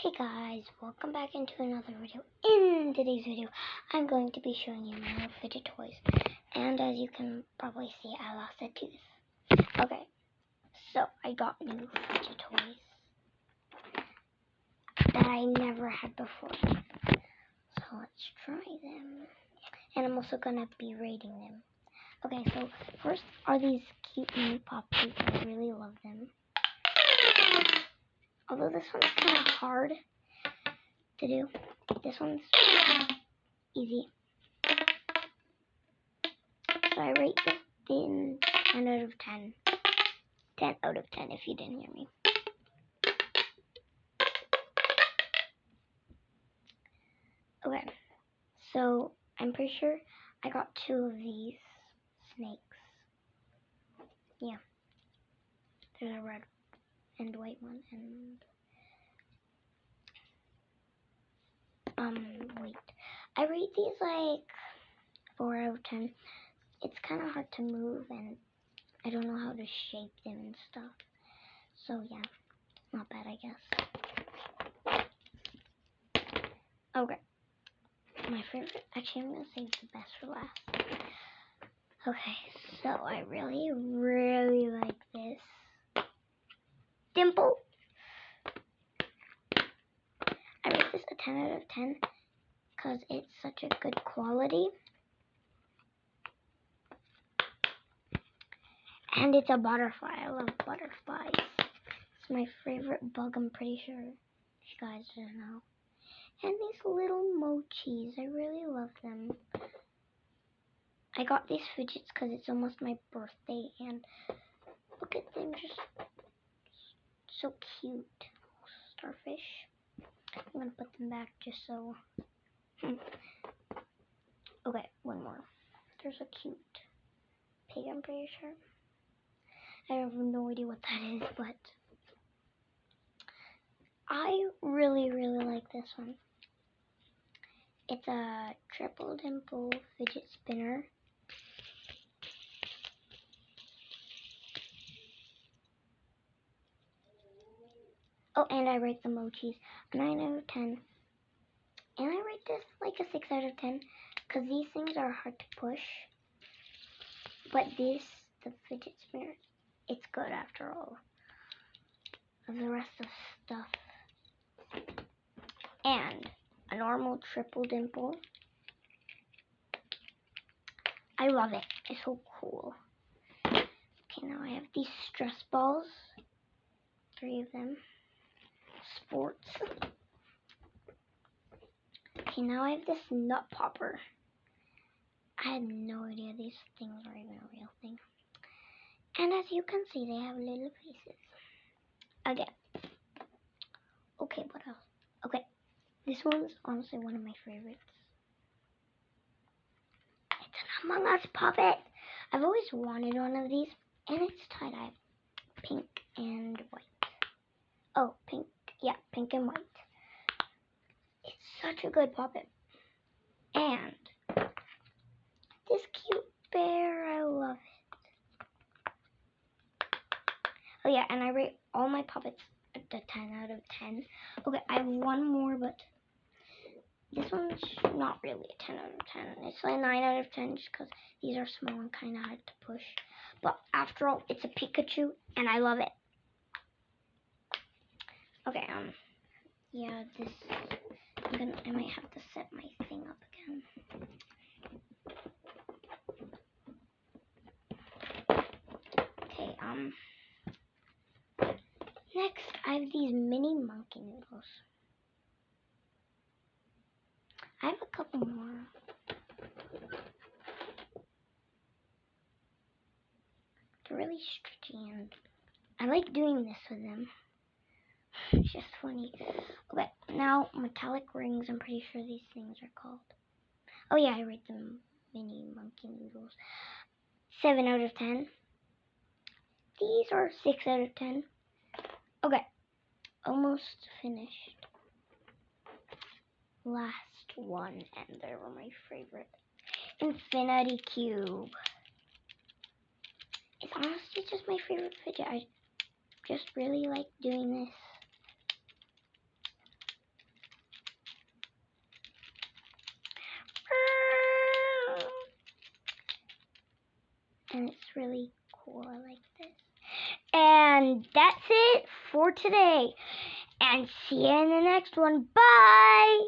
Hey guys, welcome back into another video. In today's video, I'm going to be showing you my new fidget toys. And as you can probably see, I lost a tooth. Okay, so I got new fidget toys that I never had before. So let's try them. And I'm also going to be rating them. Okay, so first are these cute mini pop suits. I really love them. Although this one's kind of hard to do. This one's easy. So I rate this in 10 out of 10. 10 out of 10 if you didn't hear me. Okay, so I'm pretty sure I got 2 of these snakes. Yeah. There's a red and white one and wait. I rate these like 4 out of 10. It's kind of hard to move and I don't know how to shape them and stuff. So yeah, not bad I guess. Okay. My favorite, actually I'm going to save the best for last. Okay, so I really like this. Dimple! I rate this a 10 out of 10 because it's such a good quality. And it's a butterfly. I love butterflies. It's my favorite bug, I'm pretty sure. You guys didn't know. And these little mochis, I really love them. I got these fidgets because it's almost my birthday, and look at them, just so cute. Starfish. I'm gonna put them back just so. Okay, one more. There's a cute pig, I'm pretty sure. I have no idea what that is, but I really like this one. It's a triple dimple fidget spinner. Oh, and I rate the mochis a 9 out of 10. And I rate this like a 6 out of 10 because these things are hard to push. But this, the fidget spinner, it's good after all of the rest of stuff. And a normal triple dimple. I love it. It's so cool. Okay, now I have these stress balls. 3 of them. Sports. Okay, now I have this nut popper. I had no idea these things are even a real thing. And as you can see, they have little faces. Again. Okay, what else? Okay, this one's honestly one of my favorites. It's an Among Us puppet. I've always wanted one of these, and it's tie-dye. Pink and white. Oh, pink. Yeah, pink and white. It's such a good puppet. And this cute bear, I love it. Oh yeah, and I rate all my puppets a 10 out of 10. Okay, I have one more, but this one's not really a 10 out of 10. It's like 9 out of 10 just because these are small and kind of hard to push. But after all, it's a Pikachu, and I love it. Okay, yeah, this, I might have to set my thing up again. Okay, next I have these mini monkey noodles. I have a couple more. They're really stretchy, and I like doing this with them. It's just funny. Okay, now metallic rings, I'm pretty sure these things are called. Oh yeah, I rate them mini monkey noodles. 7 out of 10. These are 6 out of 10. Okay, almost finished. Last one, and they were my favorite. Infinity Cube. It's honestly just my favorite fidget. I just really like doing this. and it's really cool. I like this. And that's it for today. And see you in the next one. Bye!